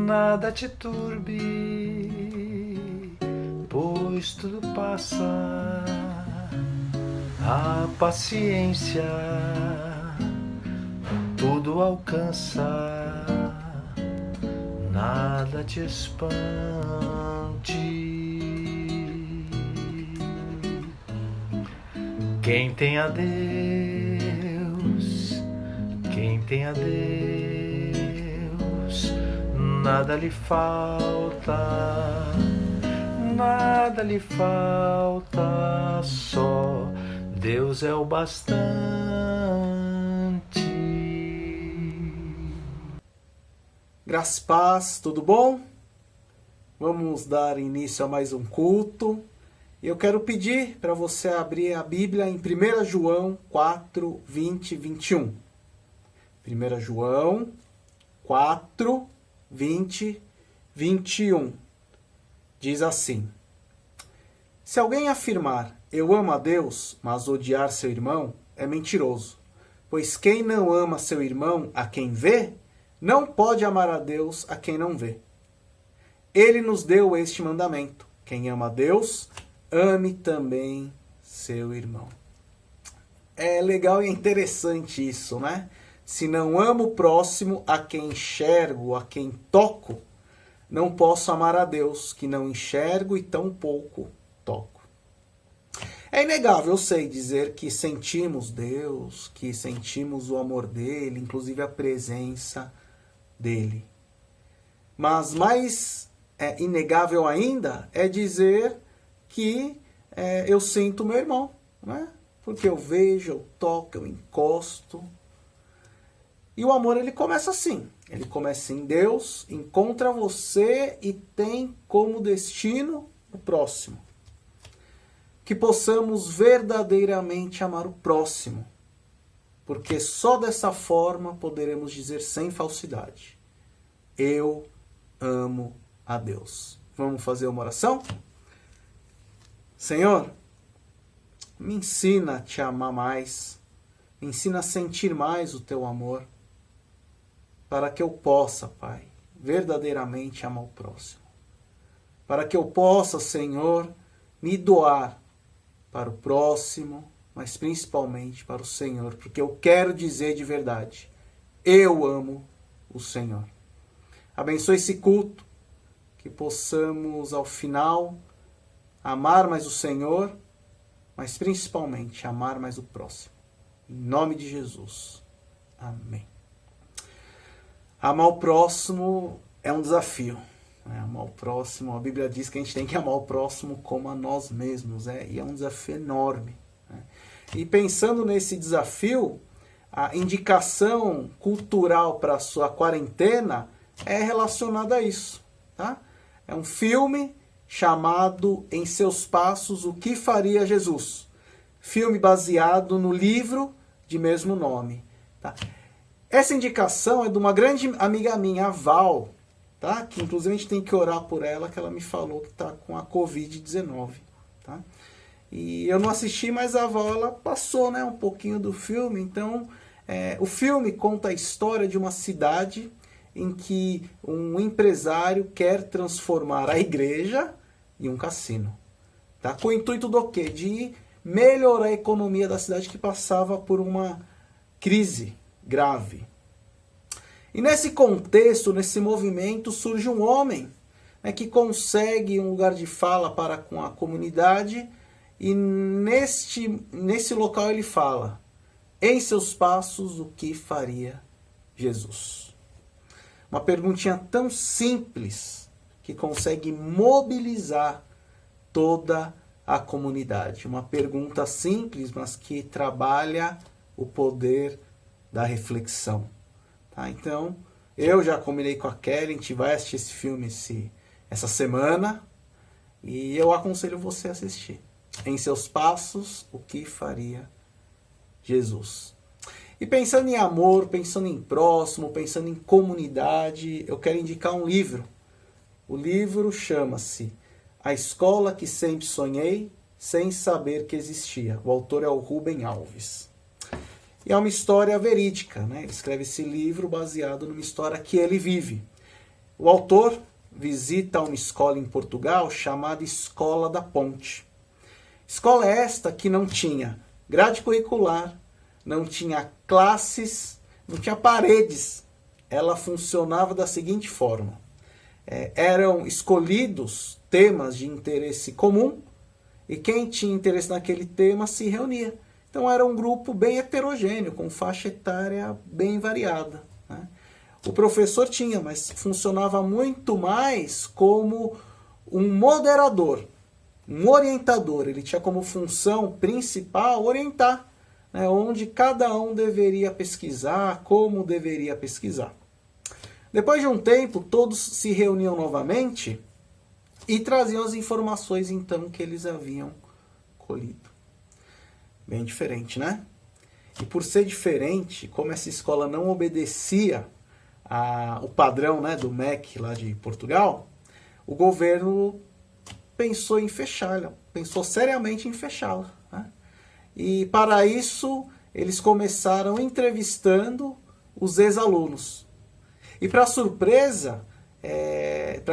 nada te turbe, pois tudo passa. A paciência tudo alcança, nada te espante. Quem tem a Deus, nada lhe falta, só Deus é o bastante. Graças e paz, tudo bom? Vamos dar início a mais um culto. Eu quero pedir para você abrir a Bíblia em 1 João 4, 20 e 21. 1 João 4, 20 e 21. Diz assim: Se alguém afirmar, eu amo a Deus, mas odiar seu irmão, é mentiroso. Pois quem não ama seu irmão a quem vê, não pode amar a Deus a quem não vê. Ele nos deu este mandamento: quem ama a Deus, ame também seu irmão. É legal e interessante isso, né? Se não amo o próximo, a quem enxergo, a quem toco, não posso amar a Deus, que não enxergo e tampouco toco. É inegável, eu sei, dizer que sentimos Deus, que sentimos o amor dele, inclusive a presença dele. Mas mais inegável ainda é dizer que eu sinto meu irmão, né? Porque eu vejo, eu toco, eu encosto. E o amor, ele começa assim. Ele começa em Deus, encontra você e tem como destino o próximo. Que possamos verdadeiramente amar o próximo. Porque só dessa forma poderemos dizer sem falsidade: eu amo a Deus. Vamos fazer uma oração? Senhor, me ensina a te amar mais. Me ensina a sentir mais o teu amor. Para que eu possa, Pai, verdadeiramente amar o próximo. Para que eu possa, Senhor, me doar para o próximo, mas principalmente para o Senhor, porque eu quero dizer de verdade: eu amo o Senhor. Abençoe esse culto, que possamos ao final amar mais o Senhor, mas principalmente amar mais o próximo. Em nome de Jesus. Amém. Amar o próximo é um desafio. Amar o próximo, a Bíblia diz que a gente tem que amar o próximo como a nós mesmos. E é um desafio enorme. E pensando nesse desafio, a indicação cultural para a sua quarentena é relacionada a isso. Tá? É um filme chamado Em Seus Passos, O Que Faria Jesus. Filme baseado no livro de mesmo nome. Tá? Essa indicação é de uma grande amiga minha, a Val, tá? Que inclusive a gente tem que orar por ela, que ela me falou que está com a Covid-19. Tá? E eu não assisti, mas a Val ela passou, né, um pouquinho do filme. Então, o filme conta a história de uma cidade em que um empresário quer transformar a igreja em um cassino. Tá? Com o intuito do quê? De melhorar a economia da cidade que passava por uma crise grave. E nesse contexto, nesse movimento, surge um homem, né, que consegue um lugar de fala para com a comunidade, e nesse local ele fala: em seus passos, o que faria Jesus? Uma perguntinha tão simples que consegue mobilizar toda a comunidade. Uma pergunta simples, mas que trabalha o poder da reflexão. Tá? Então, eu já combinei com a Kelly, a gente vai assistir esse filme essa semana, e eu aconselho você a assistir. Em seus passos, o que faria Jesus? E pensando em amor, pensando em próximo, pensando em comunidade, eu quero indicar um livro. O livro chama-se A Escola que Sempre Sonhei, Sem Saber que Existia. O autor é o Rubem Alves. E é uma história verídica, né? Ele escreve esse livro baseado numa história que ele vive. O autor visita uma escola em Portugal chamada Escola da Ponte. Escola esta que não tinha grade curricular, não tinha classes, não tinha paredes. Ela funcionava da seguinte forma. Eram escolhidos temas de interesse comum e quem tinha interesse naquele tema se reunia. Então era um grupo bem heterogêneo, com faixa etária bem variada, né? O professor tinha, mas funcionava muito mais como um moderador, um orientador. Ele tinha como função principal orientar, né, onde cada um deveria pesquisar, como deveria pesquisar. Depois de um tempo, todos se reuniam novamente e traziam as informações então que eles haviam colhido. Bem diferente, né? E por ser diferente, como essa escola não obedecia o padrão, né, do MEC lá de Portugal, o governo pensou em fechá-la, pensou seriamente em fechá-la, né? E para isso eles começaram entrevistando os ex-alunos. E para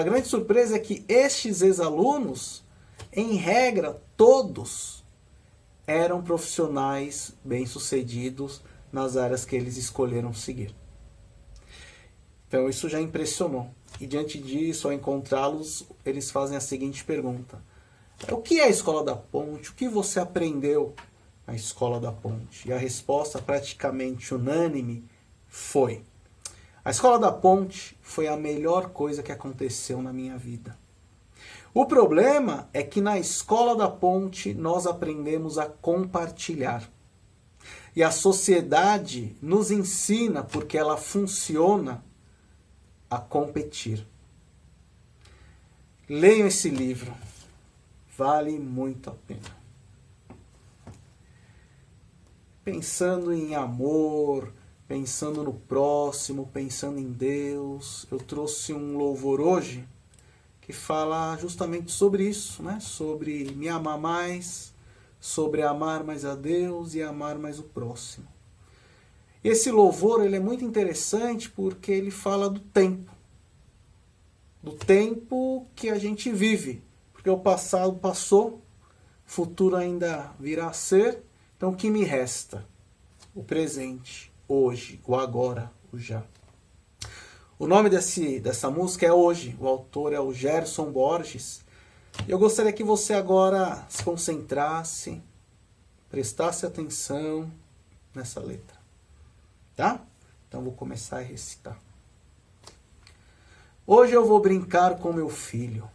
grande surpresa é que estes ex-alunos, em regra, todos eram profissionais bem-sucedidos nas áreas que eles escolheram seguir. Então isso já impressionou. E diante disso, ao encontrá-los, eles fazem a seguinte pergunta. O que é a Escola da Ponte? O que você aprendeu na Escola da Ponte? E a resposta praticamente unânime foi: a Escola da Ponte foi a melhor coisa que aconteceu na minha vida. O problema é que na Escola da Ponte nós aprendemos a compartilhar. E a sociedade nos ensina, porque ela funciona, a competir. Leiam esse livro. Vale muito a pena. Pensando em amor, pensando no próximo, pensando em Deus, eu trouxe um louvor hoje que fala justamente sobre isso, né? Sobre me amar mais, sobre amar mais a Deus e amar mais o próximo. Esse louvor ele é muito interessante porque ele fala do tempo que a gente vive, porque o passado passou, o futuro ainda virá a ser, então o que me resta? O presente, hoje, o agora, o já. O nome dessa música é Hoje, o autor é o Gerson Borges. Eu gostaria que você agora se concentrasse, prestasse atenção nessa letra. Tá? Então vou começar a recitar. Hoje eu vou brincar com meu filho.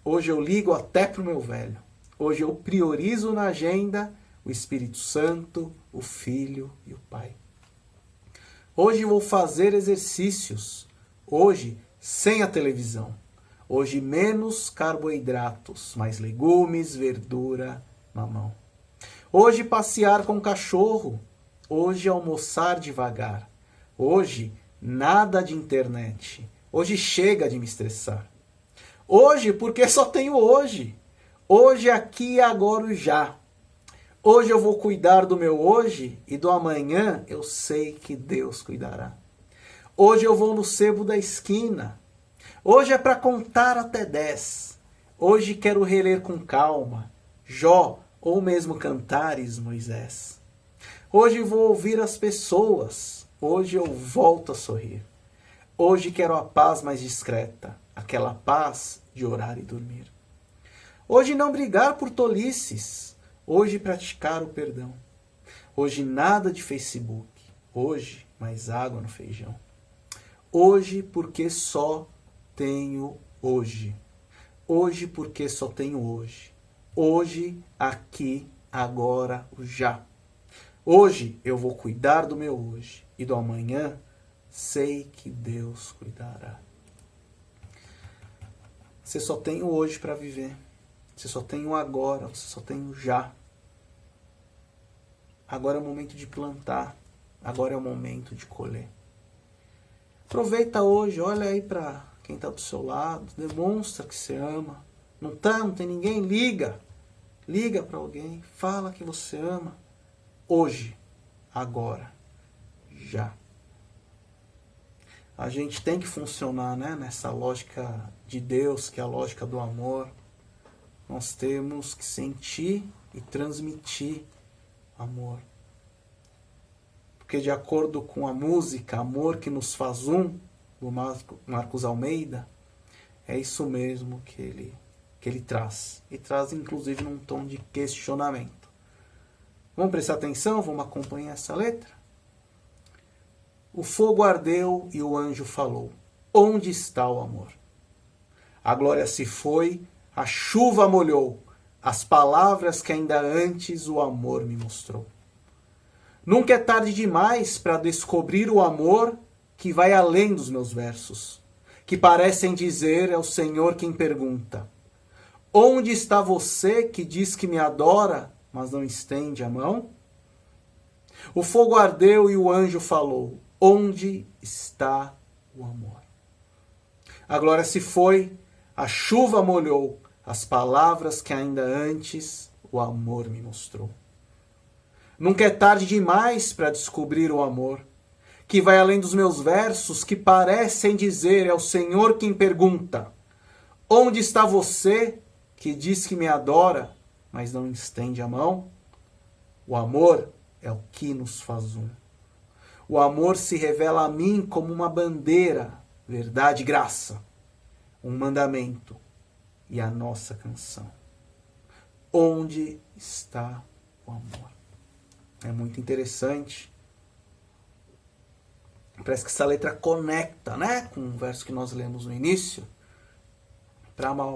Hoje eu ligo até pro meu velho. Hoje eu priorizo na agenda o Espírito Santo, o Filho e o Pai. Hoje vou fazer exercícios. Hoje sem a televisão. Hoje menos carboidratos, mais legumes, verdura, mamão. Hoje passear com o cachorro. Hoje almoçar devagar. Hoje nada de internet. Hoje chega de me estressar. Hoje porque só tenho hoje. Hoje aqui e agora o já. Hoje eu vou cuidar do meu hoje e do amanhã eu sei que Deus cuidará. Hoje eu vou no sebo da esquina. Hoje é para contar até 10. Hoje quero reler com calma Jó ou mesmo Cantares, Moisés. Hoje vou ouvir as pessoas. Hoje eu volto a sorrir. Hoje quero a paz mais discreta, aquela paz de orar e dormir. Hoje não brigar por tolices. Hoje praticar o perdão. Hoje nada de Facebook. Hoje mais água no feijão. Hoje porque só tenho hoje. Hoje porque só tenho hoje. Hoje, aqui, agora, o já. Hoje eu vou cuidar do meu hoje e do amanhã sei que Deus cuidará. Você só tem o hoje para viver. Você só tem o agora, você só tem o já. Agora é o momento de plantar. Agora é o momento de colher. Aproveita hoje, olha aí para quem está do seu lado, demonstra que você ama. Não tem ninguém, liga. Liga para alguém, fala que você ama. Hoje, agora, já. a gente tem que funcionar, né, nessa lógica de Deus, que é a lógica do amor. Nós temos que sentir e transmitir amor. Porque de acordo com a música Amor que nos faz um, do Marcos Almeida, é isso mesmo que ele traz. E traz inclusive num tom de questionamento. Vamos prestar atenção? Vamos acompanhar essa letra? O fogo ardeu e o anjo falou: onde está o amor? A glória se foi, a chuva molhou as palavras que ainda antes o amor me mostrou. Nunca é tarde demais para descobrir o amor que vai além dos meus versos, que parecem dizer é o Senhor quem pergunta: onde está você que diz que me adora, mas não estende a mão? O fogo ardeu e o anjo falou: onde está o amor? A glória se foi, a chuva molhou as palavras que ainda antes o amor me mostrou. Nunca é tarde demais para descobrir o amor, que vai além dos meus versos, que parecem dizer é o Senhor quem pergunta: onde está você que diz que me adora, mas não estende a mão? O amor é o que nos faz um. O amor se revela a mim como uma bandeira, verdade e graça, um mandamento e a nossa canção. Onde está o amor? É muito interessante. Parece que essa letra conecta, né, com o verso que nós lemos no início. Para amar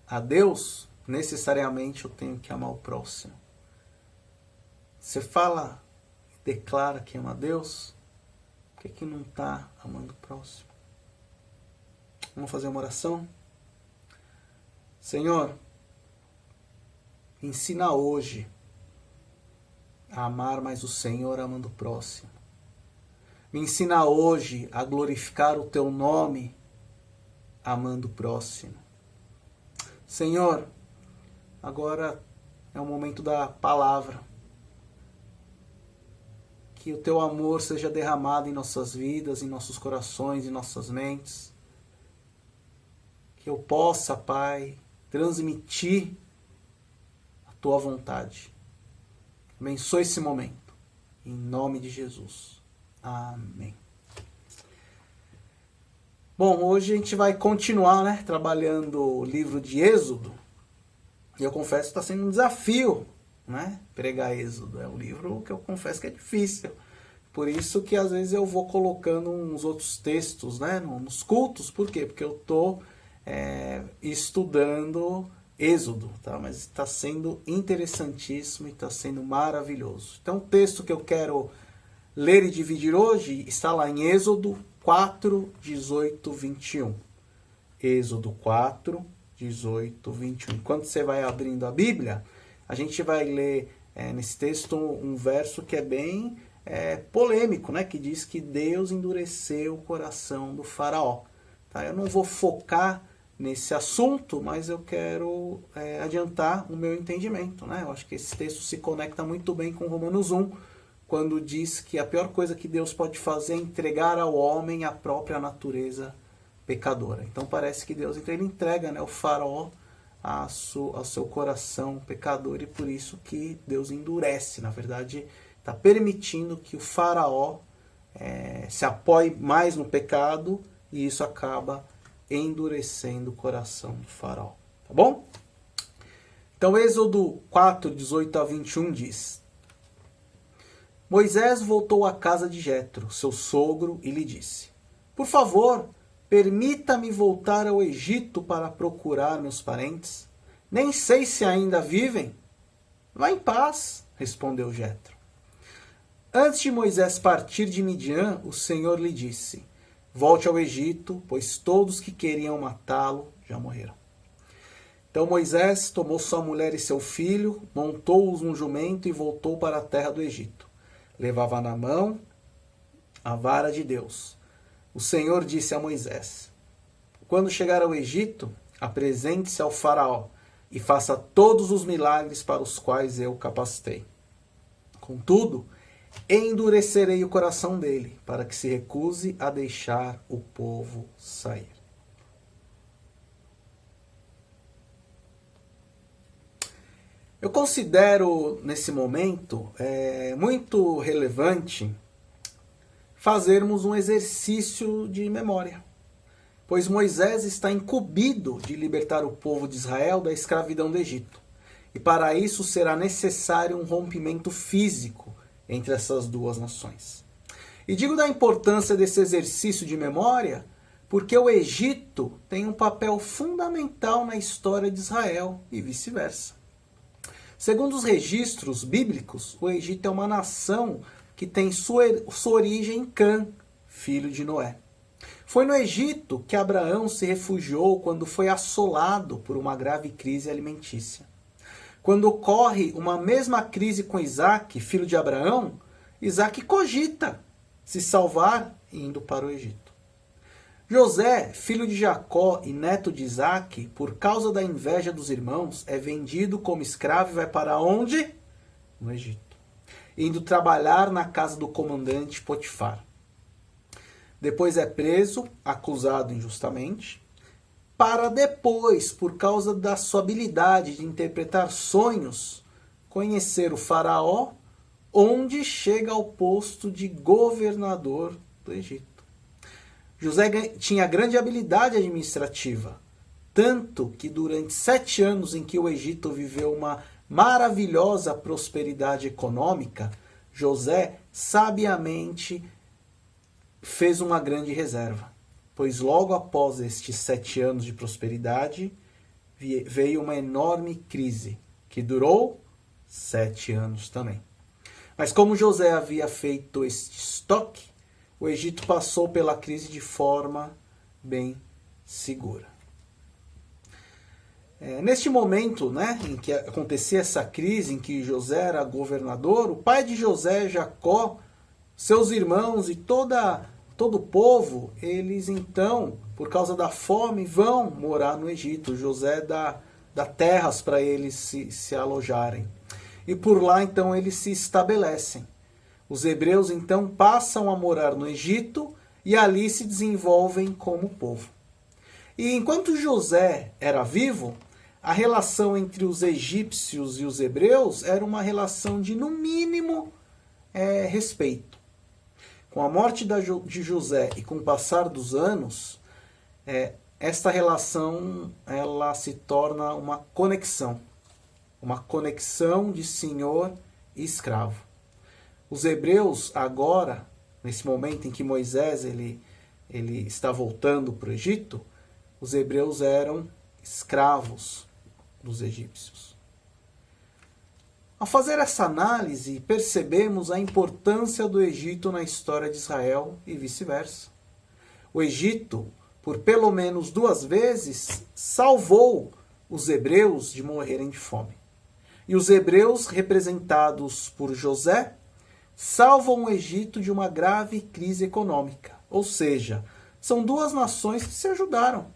a Deus, necessariamente eu tenho que amar o próximo. Você fala, declara que ama a Deus, por que não está amando o próximo? Vamos fazer uma oração? Senhor, ensina hoje a amar mais o Senhor amando o próximo. Me ensina hoje a glorificar o Teu nome amando o próximo. Senhor, agora é o momento da palavra. Que o Teu amor seja derramado em nossas vidas, em nossos corações, em nossas mentes. Que eu possa, Pai, transmitir a Tua vontade. Abençoe esse momento. Em nome de Jesus. Amém. Bom, hoje a gente vai continuar, né, trabalhando o livro de Êxodo. E eu confesso que está sendo um desafio, né, pregar Êxodo. É um livro que eu confesso que é difícil. Por isso que às vezes eu vou colocando uns outros textos, né, nos cultos. Por quê? Porque eu estou estudando Êxodo, tá? Mas está sendo interessantíssimo e está sendo maravilhoso. Então o texto que eu quero ler e dividir hoje está lá em Êxodo 4, 18, 21. Êxodo 4, 18, 21. Enquanto você vai abrindo a Bíblia, a gente vai ler nesse texto um verso que é bem polêmico, né? Que diz que Deus endureceu o coração do faraó. Tá? Eu não vou focar nesse assunto, mas eu quero adiantar o meu entendimento, né? Eu acho que esse texto se conecta muito bem com Romanos 1, quando diz que a pior coisa que Deus pode fazer é entregar ao homem a própria natureza pecadora. Então parece que Deus ele entrega, né, o faraó ao seu coração pecador, e por isso que Deus endurece, na verdade está permitindo que o faraó se apoie mais no pecado, e isso acaba endurecendo o coração do faraó. Tá bom? Então Êxodo 4, 18 a 21 diz: Moisés voltou à casa de Jetro, seu sogro, e lhe disse: Por favor, permita-me voltar ao Egito para procurar meus parentes. Nem sei se ainda vivem. Vá em paz, respondeu Jetro. Antes de Moisés partir de Midian, o Senhor lhe disse: Volte ao Egito, pois todos que queriam matá-lo já morreram. Então Moisés tomou sua mulher e seu filho, montou-os num jumento e voltou para a terra do Egito. Levava na mão a vara de Deus. O Senhor disse a Moisés: Quando chegar ao Egito, apresente-se ao faraó e faça todos os milagres para os quais eu o capacitei. Contudo, endurecerei o coração dele, para que se recuse a deixar o povo sair. Eu considero, nesse momento, muito relevante fazermos um exercício de memória, pois Moisés está incumbido de libertar o povo de Israel da escravidão do Egito. E para isso será necessário um rompimento físico entre essas duas nações. E digo da importância desse exercício de memória porque o Egito tem um papel fundamental na história de Israel e vice-versa. Segundo os registros bíblicos, o Egito é uma nação que tem sua origem em Cã, filho de Noé. Foi no Egito que Abraão se refugiou quando foi assolado por uma grave crise alimentícia. Quando ocorre uma mesma crise com Isaac, filho de Abraão, Isaac cogita se salvar indo para o Egito. José, filho de Jacó e neto de Isaac, por causa da inveja dos irmãos, é vendido como escravo e vai para onde? No Egito. Indo trabalhar na casa do comandante Potifar. Depois é preso, acusado injustamente, para depois, por causa da sua habilidade de interpretar sonhos, conhecer o faraó, onde chega ao posto de governador do Egito. José tinha grande habilidade administrativa, tanto que durante 7 anos em que o Egito viveu uma maravilhosa prosperidade econômica, José sabiamente fez uma grande reserva, pois logo após estes 7 anos de prosperidade, veio uma enorme crise, que durou 7 anos também. Mas como José havia feito este estoque, o Egito passou pela crise de forma bem segura. Neste momento, em que acontecia essa crise, em que José era governador, o pai de José, Jacó, seus irmãos e todo o povo, eles então, por causa da fome, vão morar no Egito. José dá terras para eles se alojarem. E por lá, então, eles se estabelecem. Os hebreus, então, passam a morar no Egito e ali se desenvolvem como povo. E enquanto José era vivo, a relação entre os egípcios e os hebreus era uma relação de, no mínimo, respeito. Com a morte de José e com o passar dos anos, esta relação ela se torna uma conexão de senhor e escravo. Os hebreus agora, nesse momento em que Moisés ele está voltando para o Egito, os hebreus eram escravos dos egípcios. Ao fazer essa análise, percebemos a importância do Egito na história de Israel e vice-versa. O Egito, por pelo menos 2 vezes, salvou os hebreus de morrerem de fome. E os hebreus, representados por José, salvam o Egito de uma grave crise econômica. Ou seja, são 2 nações que se ajudaram.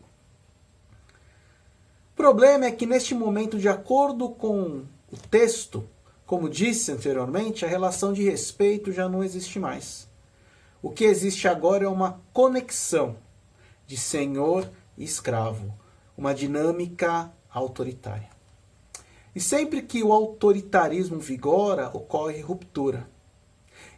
O problema é que neste momento, de acordo com o texto, como disse anteriormente, a relação de respeito já não existe mais. O que existe agora é uma conexão de senhor e escravo, uma dinâmica autoritária. E sempre que o autoritarismo vigora, ocorre ruptura.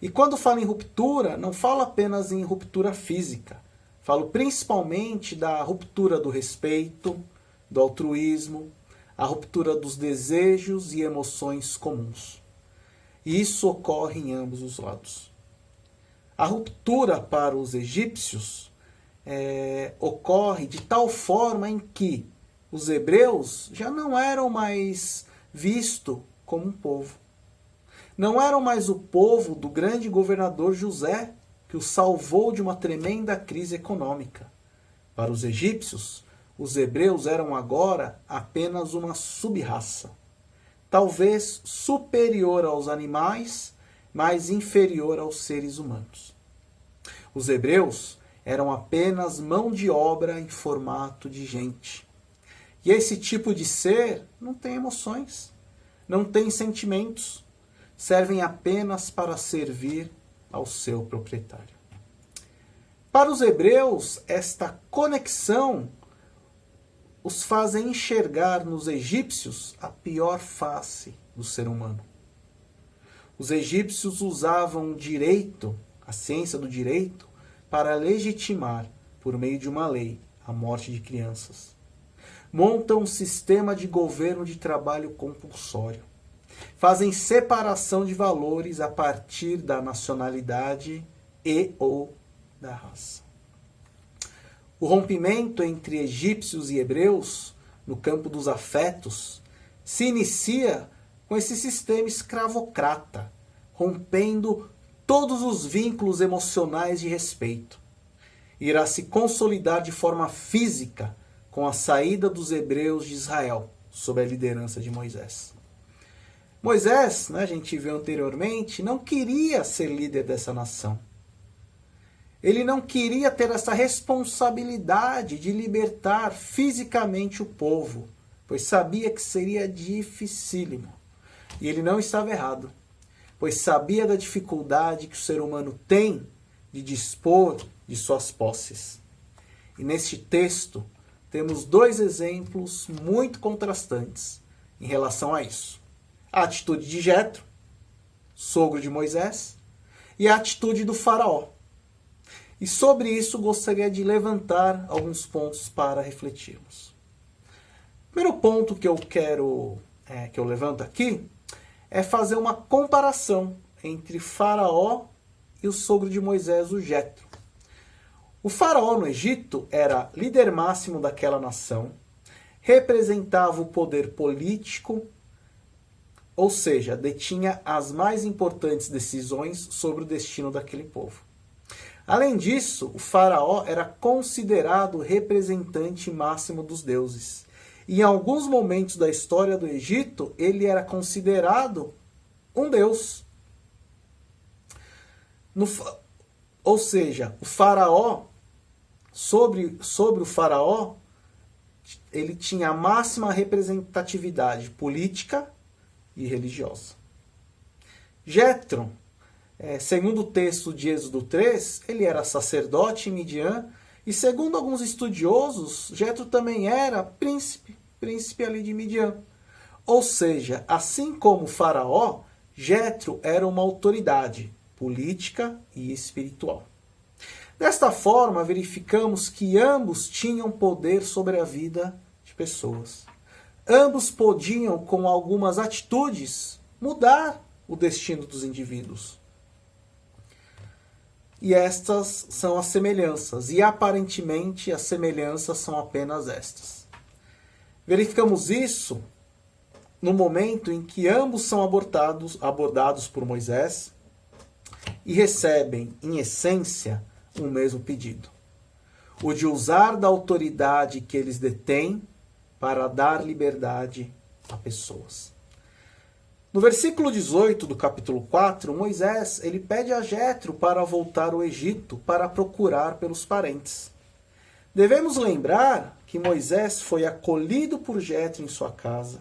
E quando falo em ruptura, não falo apenas em ruptura física. Falo principalmente da ruptura do respeito, do altruísmo, a ruptura dos desejos e emoções comuns. E isso ocorre em ambos os lados. A ruptura para os egípcios ocorre de tal forma em que os hebreus já não eram mais vistos como um povo. Não eram mais o povo do grande governador José, que os salvou de uma tremenda crise econômica. Para os egípcios, os hebreus eram agora apenas uma sub-raça, talvez superior aos animais, mas inferior aos seres humanos. Os hebreus eram apenas mão de obra em formato de gente. E esse tipo de ser não tem emoções, não tem sentimentos, servem apenas para servir ao seu proprietário. Para os hebreus, esta conexão os fazem enxergar nos egípcios a pior face do ser humano. Os egípcios usavam o direito, a ciência do direito, para legitimar, por meio de uma lei, a morte de crianças. Montam um sistema de governo de trabalho compulsório. Fazem separação de valores a partir da nacionalidade e ou da raça. O rompimento entre egípcios e hebreus, no campo dos afetos, se inicia com esse sistema escravocrata, rompendo todos os vínculos emocionais de respeito. Irá se consolidar de forma física com a saída dos hebreus de Israel, sob a liderança de Moisés. Moisés, a gente viu anteriormente, não queria ser líder dessa nação. Ele não queria ter essa responsabilidade de libertar fisicamente o povo, pois sabia que seria dificílimo. E ele não estava errado, pois sabia da dificuldade que o ser humano tem de dispor de suas posses. E neste texto temos dois exemplos muito contrastantes em relação a isso. A atitude de Jetro, sogro de Moisés, e a atitude do faraó. E sobre isso gostaria de levantar alguns pontos para refletirmos. O primeiro ponto que eu levanto aqui é fazer uma comparação entre Faraó e o sogro de Moisés, o Jetro. O faraó no Egito era líder máximo daquela nação, representava o poder político, ou seja, detinha as mais importantes decisões sobre o destino daquele povo. Além disso, o faraó era considerado o representante máximo dos deuses. E em alguns momentos da história do Egito, ele era considerado um deus. Ou seja, o faraó, sobre o faraó, ele tinha a máxima representatividade política e religiosa. Jetro, segundo o texto de Êxodo 3, ele era sacerdote em Midian, e segundo alguns estudiosos, Jetro também era príncipe ali de Midian. Ou seja, assim como o faraó, Jetro era uma autoridade política e espiritual. Desta forma, verificamos que ambos tinham poder sobre a vida de pessoas. Ambos podiam, com algumas atitudes, mudar o destino dos indivíduos. E estas são as semelhanças, e aparentemente as semelhanças são apenas estas. Verificamos isso no momento em que ambos são abordados por Moisés e recebem, em essência, um mesmo pedido: o de usar da autoridade que eles detêm para dar liberdade a pessoas. No versículo 18 do capítulo 4, Moisés ele pede a Jetro para voltar ao Egito para procurar pelos parentes. Devemos lembrar que Moisés foi acolhido por Jetro em sua casa,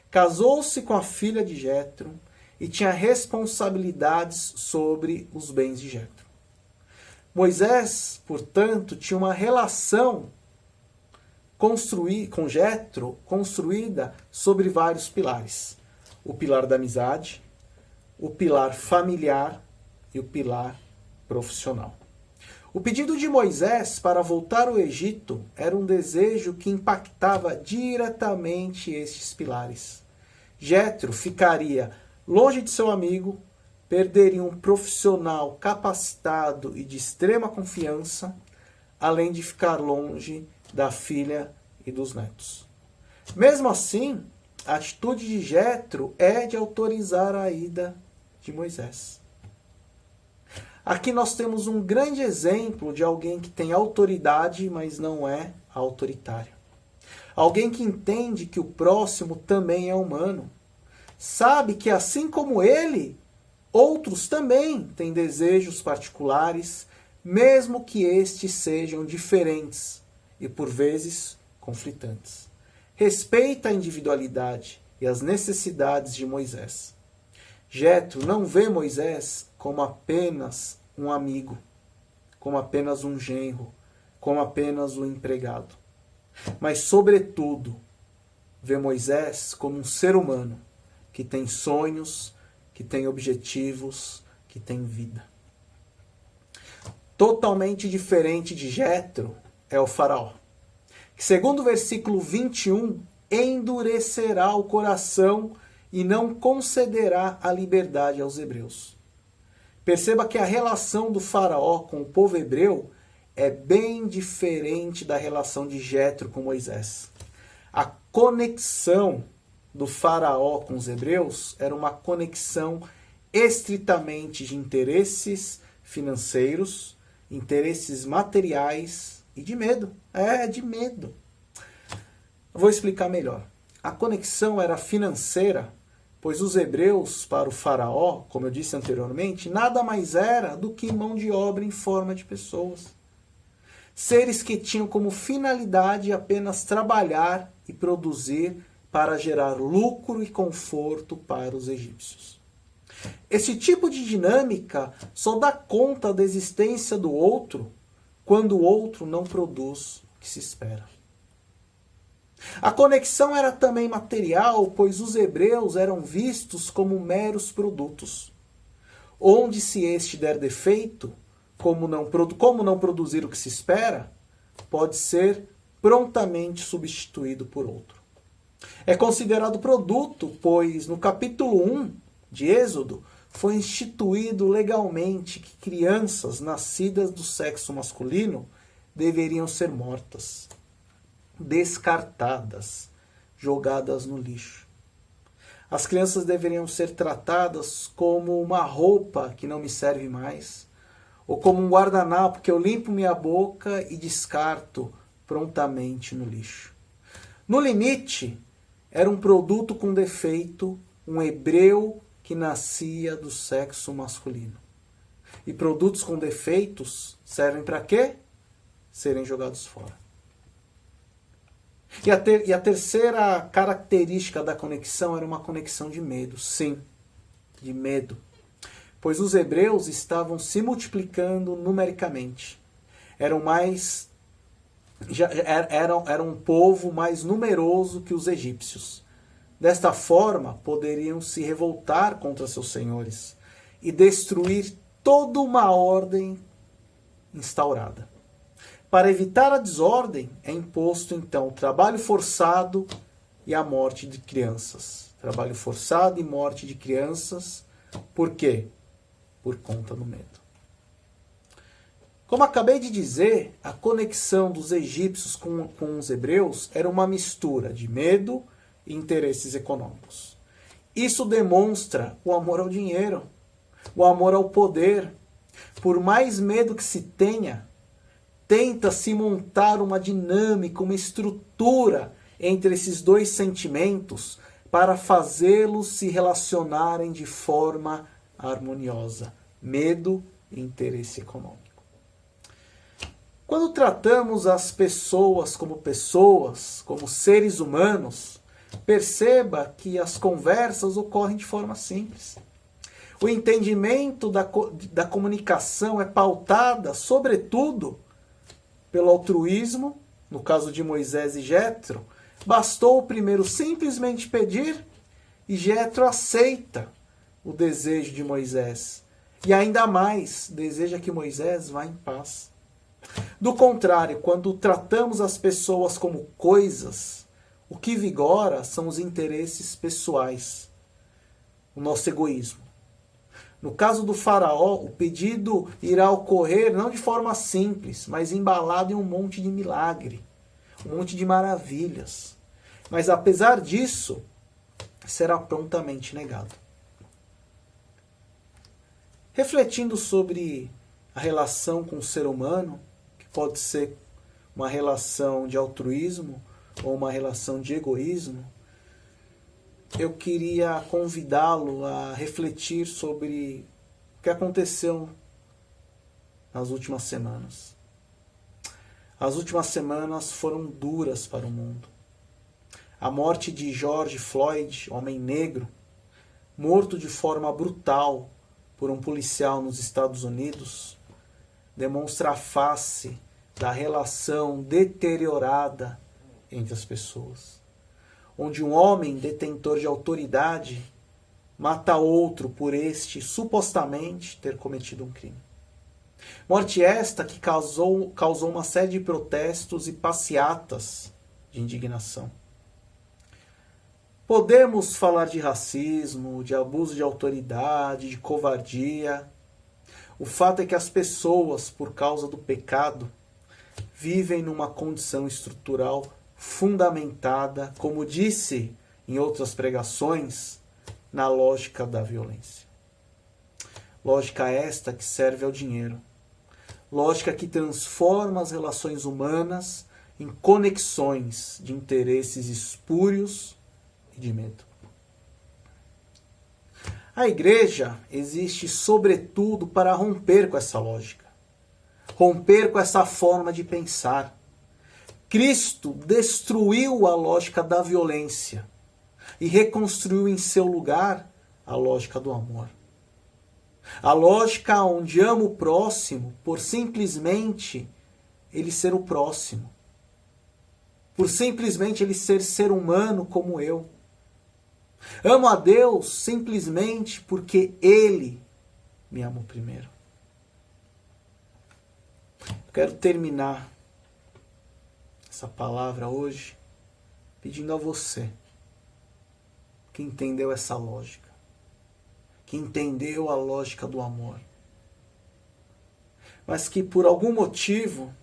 casou-se com a filha de Jetro e tinha responsabilidades sobre os bens de Jetro. Moisés, portanto, tinha uma relação com Jetro construída sobre vários pilares: o pilar da amizade, o pilar familiar e o pilar profissional. O pedido de Moisés para voltar ao Egito era um desejo que impactava diretamente estes pilares. Jetro ficaria longe de seu amigo, perderia um profissional capacitado e de extrema confiança, além de ficar longe da filha e dos netos. Mesmo assim, a atitude de Jetro é de autorizar a ida de Moisés. Aqui nós temos um grande exemplo de alguém que tem autoridade, mas não é autoritário. Alguém que entende que o próximo também é humano. Sabe que assim como ele, outros também têm desejos particulares, mesmo que estes sejam diferentes e por vezes conflitantes. Respeita a individualidade e as necessidades de Moisés. Jetro não vê Moisés como apenas um amigo, como apenas um genro, como apenas um empregado. Mas, sobretudo, vê Moisés como um ser humano que tem sonhos, que tem objetivos, que tem vida. Totalmente diferente de Jetro é o faraó, que segundo o versículo 21, endurecerá o coração e não concederá a liberdade aos hebreus. Perceba que a relação do faraó com o povo hebreu é bem diferente da relação de Jetro com Moisés. A conexão do faraó com os hebreus era uma conexão estritamente de interesses financeiros, interesses materiais e de medo. De medo. Eu vou explicar melhor. A conexão era financeira, pois os hebreus, para o faraó, como eu disse anteriormente, nada mais era do que mão de obra em forma de pessoas. Seres que tinham como finalidade apenas trabalhar e produzir para gerar lucro e conforto para os egípcios. Esse tipo de dinâmica só dá conta da existência do outro quando o outro não produz o que se espera. A conexão era também material, pois os hebreus eram vistos como meros produtos, onde se este der defeito, como não produzir o que se espera, pode ser prontamente substituído por outro. É considerado produto, pois no capítulo 1 de Êxodo foi instituído legalmente que crianças nascidas do sexo masculino deveriam ser mortas, descartadas, jogadas no lixo. As crianças deveriam ser tratadas como uma roupa que não me serve mais, ou como um guardanapo que eu limpo minha boca e descarto prontamente no lixo. No limite, era um produto com defeito, um hebreu que nascia do sexo masculino. E produtos com defeitos servem para quê? Serem jogados fora. E a terceira característica da conexão era uma conexão de medo. Sim, de medo. Pois os hebreus estavam se multiplicando numericamente. Eram um povo mais numeroso que os egípcios. Desta forma, poderiam se revoltar contra seus senhores e destruir toda uma ordem instaurada. Para evitar a desordem, é imposto então o trabalho forçado e a morte de crianças. Trabalho forçado e morte de crianças. Por quê? Por conta do medo. Como acabei de dizer, a conexão dos egípcios com os hebreus era uma mistura de medo e interesses econômicos. Isso demonstra o amor ao dinheiro, o amor ao poder. Por mais medo que se tenha, tenta-se montar uma dinâmica, uma estrutura entre esses dois sentimentos para fazê-los se relacionarem de forma harmoniosa. Medo e interesse econômico. Quando tratamos as pessoas, como seres humanos, perceba que as conversas ocorrem de forma simples. O entendimento da comunicação é pautada, sobretudo, pelo altruísmo. No caso de Moisés e Jetro, bastou o primeiro simplesmente pedir e Jetro aceita o desejo de Moisés. E ainda mais, deseja que Moisés vá em paz. Do contrário, quando tratamos as pessoas como coisas, o que vigora são os interesses pessoais, o nosso egoísmo. No caso do faraó, o pedido irá ocorrer não de forma simples, mas embalado em um monte de milagre, um monte de maravilhas. Mas apesar disso, será prontamente negado. Refletindo sobre a relação com o ser humano, que pode ser uma relação de altruísmo ou uma relação de egoísmo, eu queria convidá-lo a refletir sobre o que aconteceu nas últimas semanas. As últimas semanas foram duras para o mundo. A morte de George Floyd, homem negro, morto de forma brutal por um policial nos Estados Unidos, demonstra a face da relação deteriorada entre as pessoas, onde um homem detentor de autoridade mata outro por este supostamente ter cometido um crime. Morte esta que causou uma série de protestos e passeatas de indignação. Podemos falar de racismo, de abuso de autoridade, de covardia. O fato é que as pessoas, por causa do pecado, vivem numa condição estrutural fundamentada, como disse em outras pregações, na lógica da violência. Lógica esta que serve ao dinheiro. Lógica que transforma as relações humanas em conexões de interesses espúrios e de medo. A igreja existe sobretudo para romper com essa lógica, romper com essa forma de pensar. Cristo destruiu a lógica da violência e reconstruiu em seu lugar a lógica do amor. A lógica onde amo o próximo por simplesmente ele ser o próximo. Por simplesmente ele ser humano como eu. Amo a Deus simplesmente porque Ele me amou primeiro. Quero terminar essa palavra hoje pedindo a você que entendeu essa lógica, que entendeu a lógica do amor, mas que por algum motivo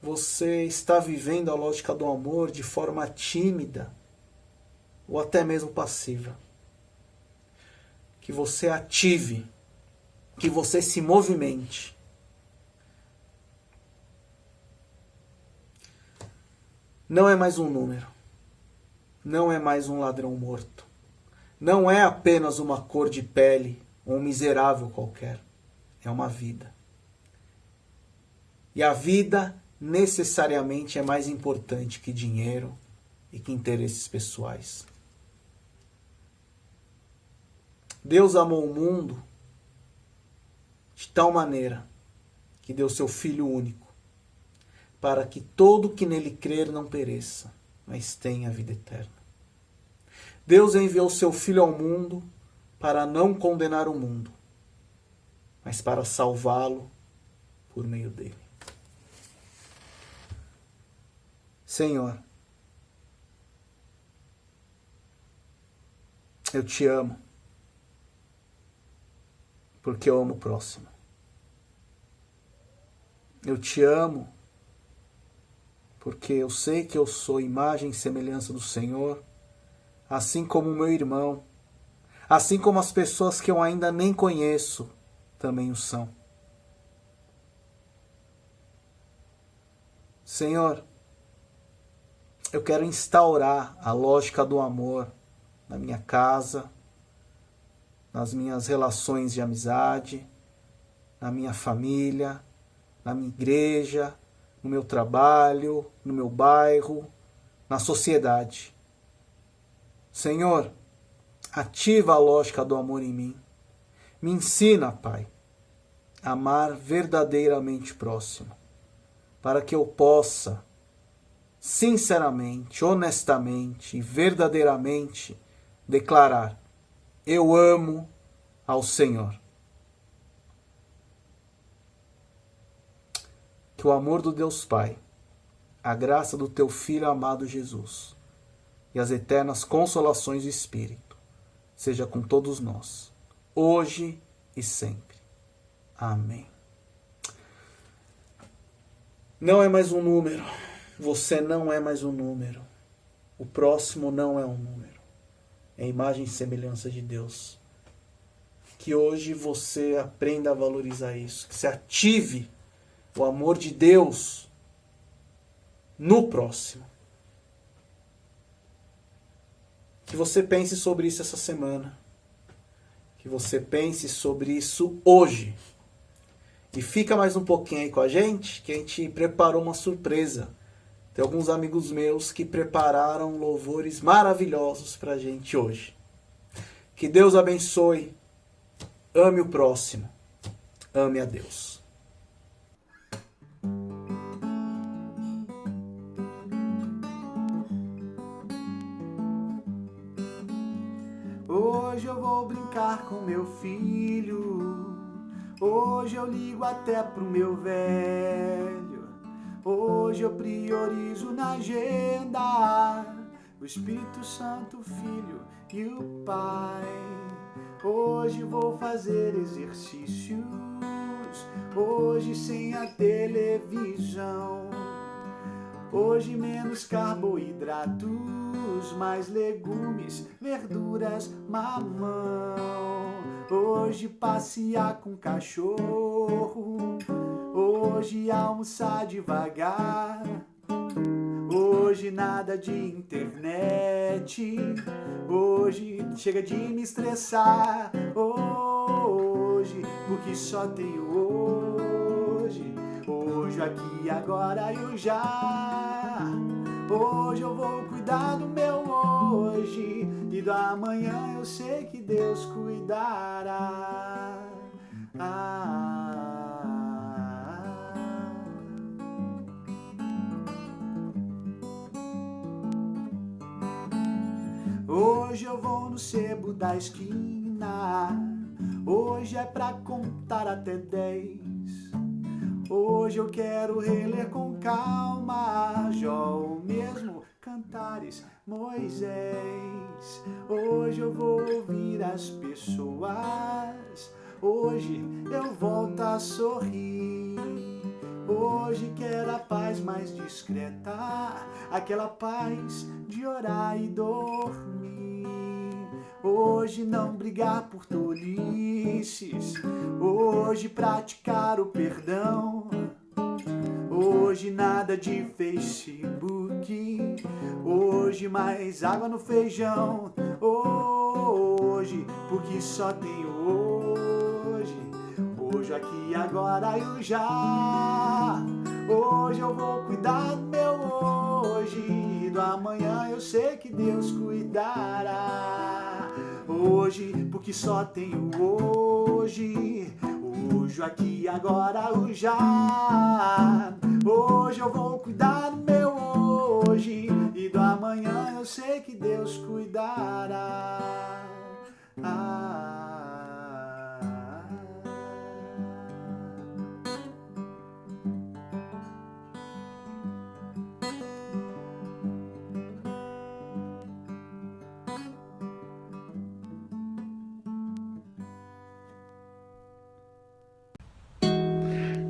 você está vivendo a lógica do amor de forma tímida ou até mesmo passiva. Que você ative, que você se movimente. Não é mais um número. Não é mais um ladrão morto. Não é apenas uma cor de pele ou um miserável qualquer. É uma vida. E a vida necessariamente é mais importante que dinheiro e que interesses pessoais. Deus amou o mundo de tal maneira que deu seu Filho único, para que todo que nele crer não pereça, mas tenha a vida eterna. Deus enviou seu Filho ao mundo para não condenar o mundo, mas para salvá-lo por meio dele. Senhor, eu te amo, porque eu amo o próximo. Eu te amo, porque eu sei que eu sou imagem e semelhança do Senhor, assim como o meu irmão, assim como as pessoas que eu ainda nem conheço também o são. Senhor, eu quero instaurar a lógica do amor na minha casa, nas minhas relações de amizade, na minha família, na minha igreja, no meu trabalho, no meu bairro, na sociedade. Senhor, ativa a lógica do amor em mim. Me ensina, Pai, a amar verdadeiramente o próximo, para que eu possa, sinceramente, honestamente e verdadeiramente declarar: eu amo ao Senhor. Que o amor do Deus Pai, a graça do teu Filho amado Jesus e as eternas consolações do Espírito seja com todos nós, hoje e sempre. Amém. Não é mais um número. Você não é mais um número. O próximo não é um número. É a imagem e semelhança de Deus. Que hoje você aprenda a valorizar isso. Que você ative o amor de Deus no próximo. Que você pense sobre isso essa semana. Que você pense sobre isso hoje. E fica mais um pouquinho aí com a gente, que a gente preparou uma surpresa. Tem alguns amigos meus que prepararam louvores maravilhosos pra gente hoje. Que Deus abençoe. Ame o próximo. Ame a Deus. Hoje eu vou brincar com meu filho. Hoje eu ligo até pro meu velho. Hoje eu priorizo na agenda o Espírito Santo, o Filho e o Pai. Hoje vou fazer exercícios. Hoje sem a televisão. Hoje menos carboidratos, mais legumes, verduras, mamão. Hoje passear com cachorro. Hoje almoçar devagar. Hoje nada de internet. Hoje chega de me estressar. Hoje, porque só tenho hoje. Hoje, aqui, agora e o já. Hoje eu vou cuidar do meu hoje. E do amanhã eu sei que Deus cuidará. Hoje eu vou no sebo da esquina. Hoje é pra contar até 10. Hoje eu quero reler com calma Jó, ou mesmo Cantares, Moisés. Hoje eu vou ouvir as pessoas. Hoje eu volto a sorrir. Hoje quero a paz mais discreta, aquela paz de orar e dormir. Hoje não brigar por tolices. Hoje praticar o perdão. Hoje nada de Facebook. Hoje mais água no feijão. Hoje, porque só tenho hoje. Hoje, aqui, agora e o já. Hoje eu vou cuidar do meu hoje. Do amanhã eu sei que Deus cuidará. Hoje, porque só tenho hoje. Hoje, aqui, agora, o já. Hoje eu vou cuidar do meu hoje. E do amanhã eu sei que Deus cuidará.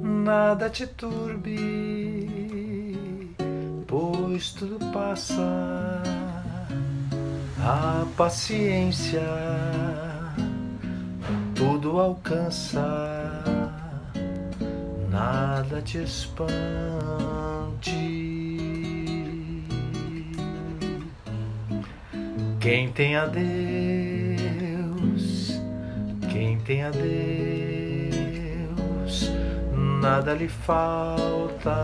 Nada te turbe, pois tudo passa. A paciência tudo alcança. Nada te espante. Quem tem a Deus, quem tem a Deus, nada lhe falta,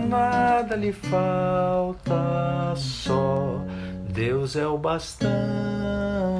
nada lhe falta, só Deus é o bastante.